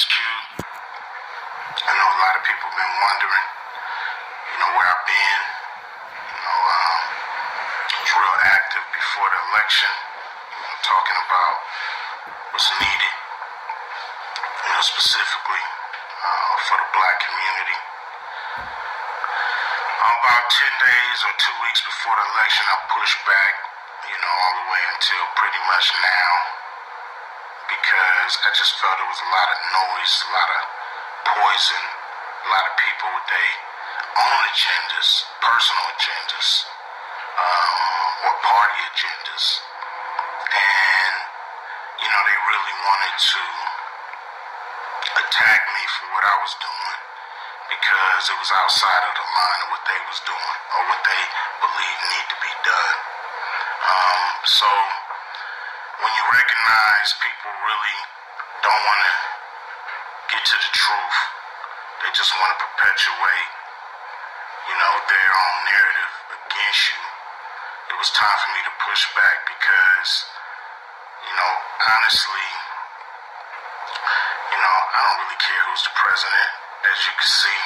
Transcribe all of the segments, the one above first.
Cube. I know a lot of people have been wondering, where I've been. I was real active before the election, talking about what's needed, specifically for the black community. About 10 days or 2 weeks before the election, I pushed back, all the way until pretty much now, because I just felt there was a lot of noise, a lot of poison, a lot of people with their own agendas, personal agendas, or party agendas. And, they really wanted to attack me for what I was doing because it was outside of the line of what they was doing or what they believe need to be done. So when you recognize people really don't want to get to the truth, they just want to perpetuate, their own narrative against you, it was time for me to push back because, honestly, I don't really care who's the president. As you can see,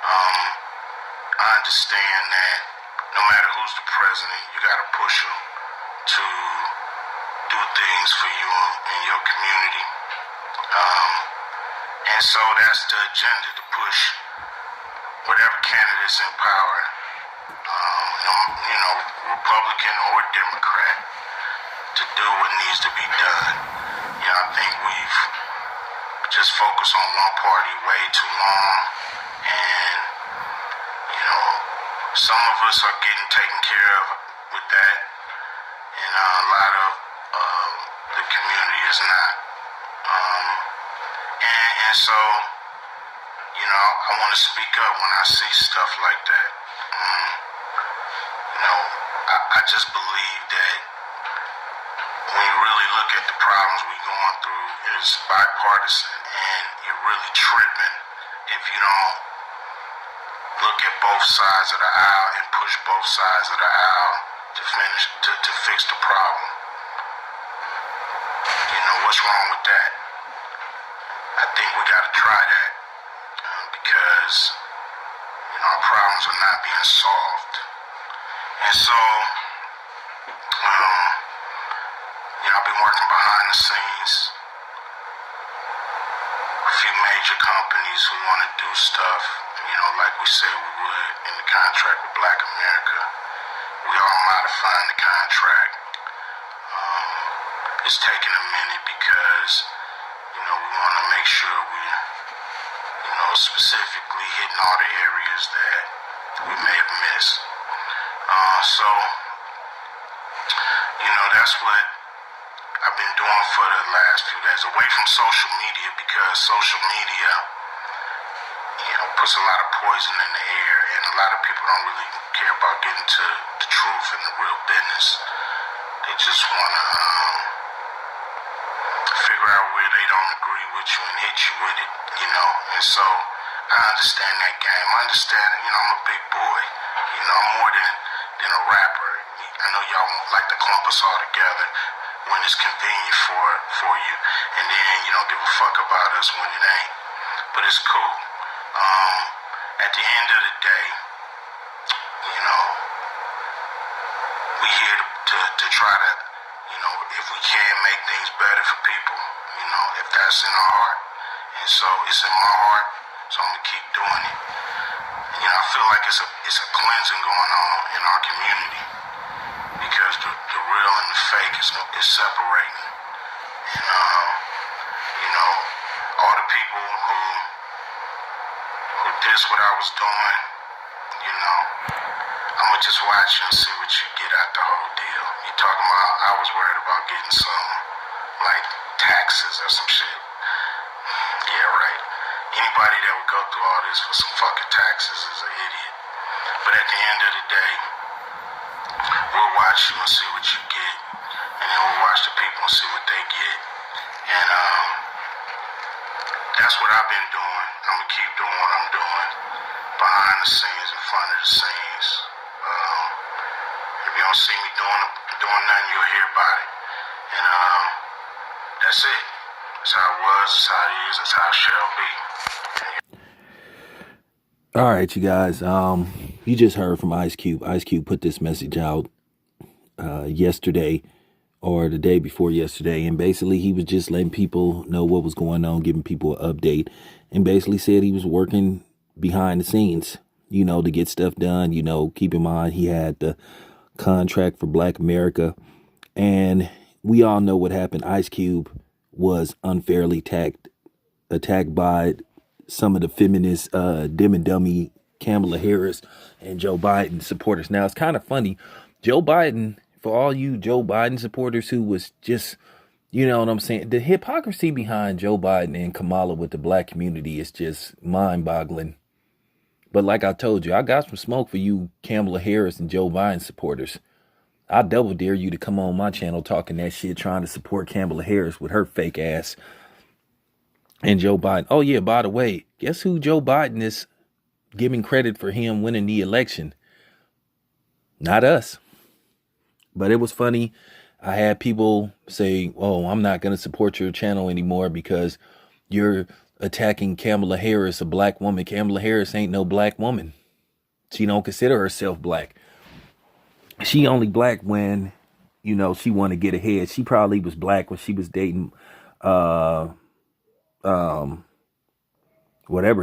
I understand that no matter who's the president, you got to push them to do things for you and your community. And so that's the agenda, to push whatever candidate's in power, Republican or Democrat, to do what needs to be done. I think we've just focused on one party way too long, and some of us are getting taken care of with that, and a lot of the community is not. And so, I want to speak up when I see stuff like that. I just believe that when you really look at the problems we're going through, it's bipartisan, and you're really tripping if you don't look at both sides of the aisle and push both sides of the aisle to fix the problem. What's wrong with that? I think we got to try that because our problems are not being solved. And so I've been working behind the scenes. A few major companies who want to do stuff, like we said we would in the contract with Black America. We are modifying the contract. It's taking a minute because, we want to make sure we, specifically hitting all the areas that we may have missed. So, that's what I've been doing for the last few days, away from social media, because social media, puts a lot of poison in the air, and a lot of people don't really care about getting to the truth and the real business. They just want to figure out where they don't agree with you and hit you with it, And so I understand that game. I understand, I'm a big boy. I'm more than a rapper. I know y'all won't like to clump us all together when it's convenient for you, and then you don't give a fuck about us when it ain't. But it's cool. At the end of the day, we here to try to, if we can make things better for people, if that's in our heart. And so it's in my heart, so I'm gonna keep doing it. And, I feel like it's a cleansing going on in our community, because the real and the fake is separating. And all the people who did what I was doing, I'ma just watch you and see what you get out the whole deal. You talking about I was worried about getting some like taxes or some shit. Yeah, right. Anybody that would go through all this for some fucking taxes is an idiot. But at the end of the day, we'll watch you and see what you get, and then we'll watch the people and see what they get. And that's what I've been doing. I'm gonna keep doing what I'm doing behind the scenes, in front of the scenes. If you don't see me doing nothing, you'll hear about it. And that's it. It's how it was, it's how it is, it's how it shall be. All right, you guys. You just heard from Ice Cube. Ice Cube put this message out yesterday or the day before yesterday, and basically he was just letting people know what was going on, giving people an update, and basically said he was working behind the scenes, to get stuff done. Keep in mind he had the contract for Black America, and we all know what happened. Ice Cube was unfairly attacked by some of the feminist dim and dummy Kamala Harris and Joe Biden supporters. Now, it's kind of funny. Joe Biden, for all you Joe Biden supporters who was just, you know what I'm saying? The hypocrisy behind Joe Biden and Kamala with the black community is just mind-boggling. But like I told you, I got some smoke for you Kamala Harris and Joe Biden supporters. I double dare you to come on my channel talking that shit, trying to support Kamala Harris with her fake ass and Joe Biden. Oh, yeah, by the way, guess who Joe Biden is giving credit for him winning the election? Not us. But it was funny. I had people say, oh, I'm not going to support your channel anymore because you're attacking Kamala Harris, a black woman. Kamala Harris ain't no black woman. She don't consider herself black. She only black when, she want to get ahead. She probably was black when she was dating whatever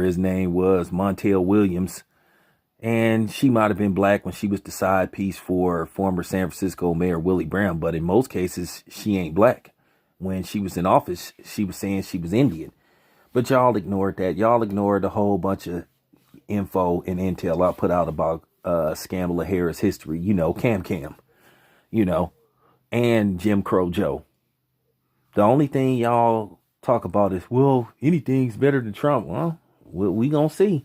his name was, Montel Williams. And she might have been black when she was the side piece for former San Francisco Mayor Willie Brown. But in most cases, she ain't black. When she was in office, she was saying she was Indian. But y'all ignored that. Y'all ignored a whole bunch of info and intel I put out about Kamala Harris history. Cam, and Jim Crow Joe. The only thing y'all talk about is, well, anything's better than Trump. Well, we gonna see.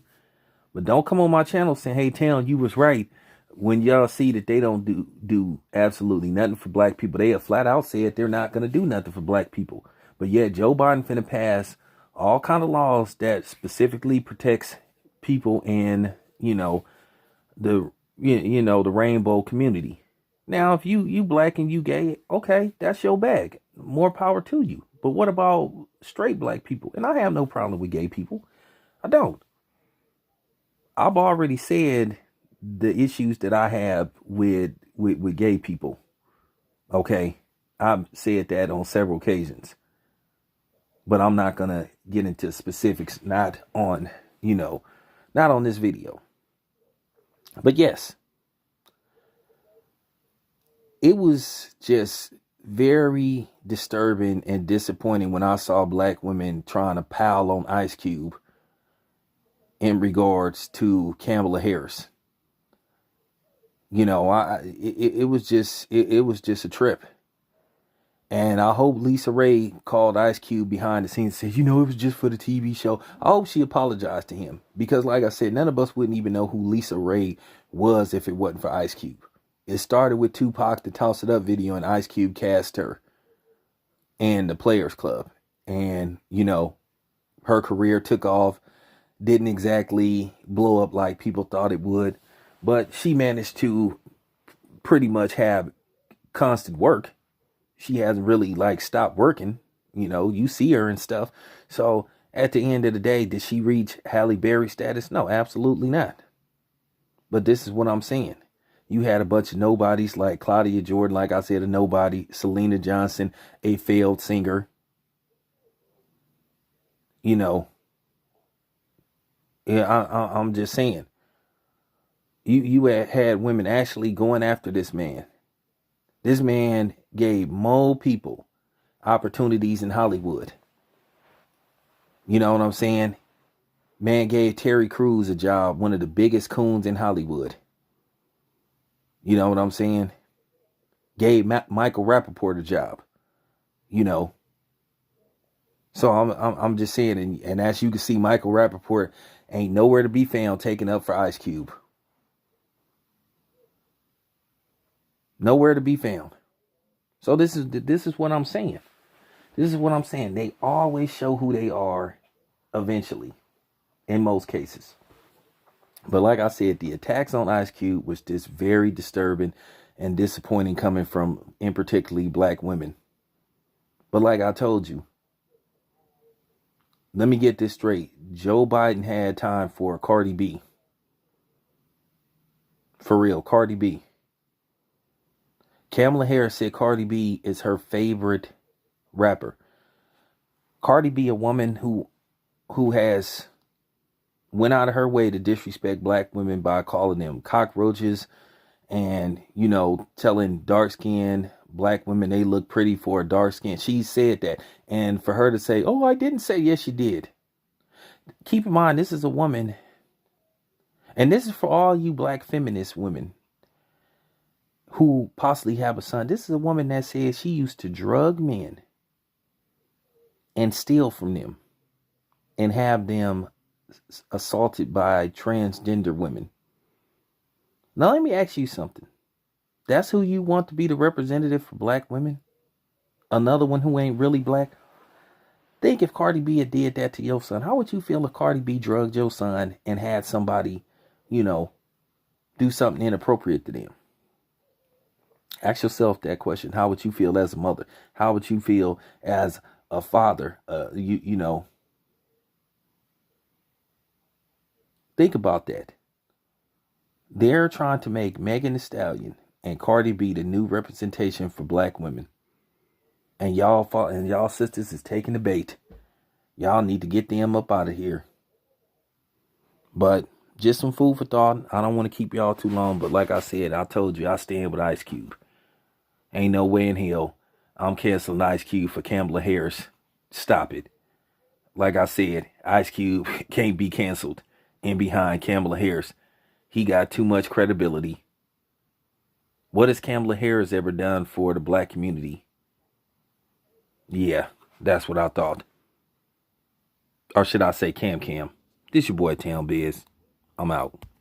But don't come on my channel saying, hey, Town, you was right. When y'all see that they don't do absolutely nothing for black people. They have flat out said they're not going to do nothing for black people. But yet Joe Biden finna pass all kind of laws that specifically protects people in, the rainbow community. Now, if you black and you gay, okay, that's your bag. More power to you. But what about straight black people? And I have no problem with gay people. I don't. I've already said the issues that I have with gay people. Okay. I've said that on several occasions. But I'm not going to get into specifics, not on this video. But yes, it was just very disturbing and disappointing when I saw black women trying to pile on Ice Cube in regards to Kamala Harris. It was just a trip. And I hope Lisa Ray called Ice Cube behind the scenes and said, it was just for the TV show. I hope she apologized to him. Because like I said, none of us wouldn't even know who Lisa Ray was if it wasn't for Ice Cube. It started with Tupac, the Toss It Up video, and Ice Cube cast her and the Players Club. And, her career took off. Didn't exactly blow up like people thought it would. But she managed to pretty much have constant work. She hasn't really stopped working. You see her and stuff. So at the end of the day, did she reach Halle Berry status? No, absolutely not. But this is what I'm saying. You had a bunch of nobodies like Claudia Jordan, like I said, a nobody. Selena Johnson, a failed singer. I'm just saying. You had women actually going after this man. This man gave more people opportunities in Hollywood. You know what I'm saying? Man gave Terry Crews a job, one of the biggest coons in Hollywood. You know what I'm saying? Gave Michael Rappaport a job. So I'm just saying, and as you can see, Michael Rappaport ain't nowhere to be found taking up for Ice Cube. Nowhere to be found. So this is what I'm saying. This is what I'm saying. They always show who they are eventually, in most cases. But like I said, the attacks on Ice Cube was just very disturbing and disappointing coming from, in particularly, black women. But like I told you, Let me get this straight. Joe Biden had time for Cardi B. For real, Cardi B. Kamala Harris said Cardi B is her favorite rapper. Cardi B, a woman who has went out of her way to disrespect black women by calling them cockroaches and, telling dark-skinned black women they look pretty for a dark skin. She said that. And for her to say, oh, I didn't say, yes, you did. Keep in mind, this is a woman. And this is for all you black feminist women who possibly have a son. This is a woman that says she used to drug men and steal from them and have them assaulted by transgender women. Now, let me ask you something. That's who you want to be the representative for black women? Another one who ain't really black? Think if Cardi B had did that to your son, how would you feel if Cardi B drugged your son and had somebody, do something inappropriate to them? Ask yourself that question. How would you feel as a mother? How would you feel as a father? Think about that. They're trying to make Megan Thee Stallion and Cardi B the new representation for black women. And y'all sisters is taking the bait. Y'all need to get them up out of here. But just some food for thought. I don't want to keep y'all too long, but like I said, I told you I stand with Ice Cube. Ain't no way in hell I'm canceling Ice Cube for Kamala Harris. Stop it. Like I said, Ice Cube can't be canceled in behind Kamala Harris. He got too much credibility. What has Kamala Harris ever done for the black community? Yeah, that's what I thought. Or should I say Cam? This your boy Town Biz. I'm out.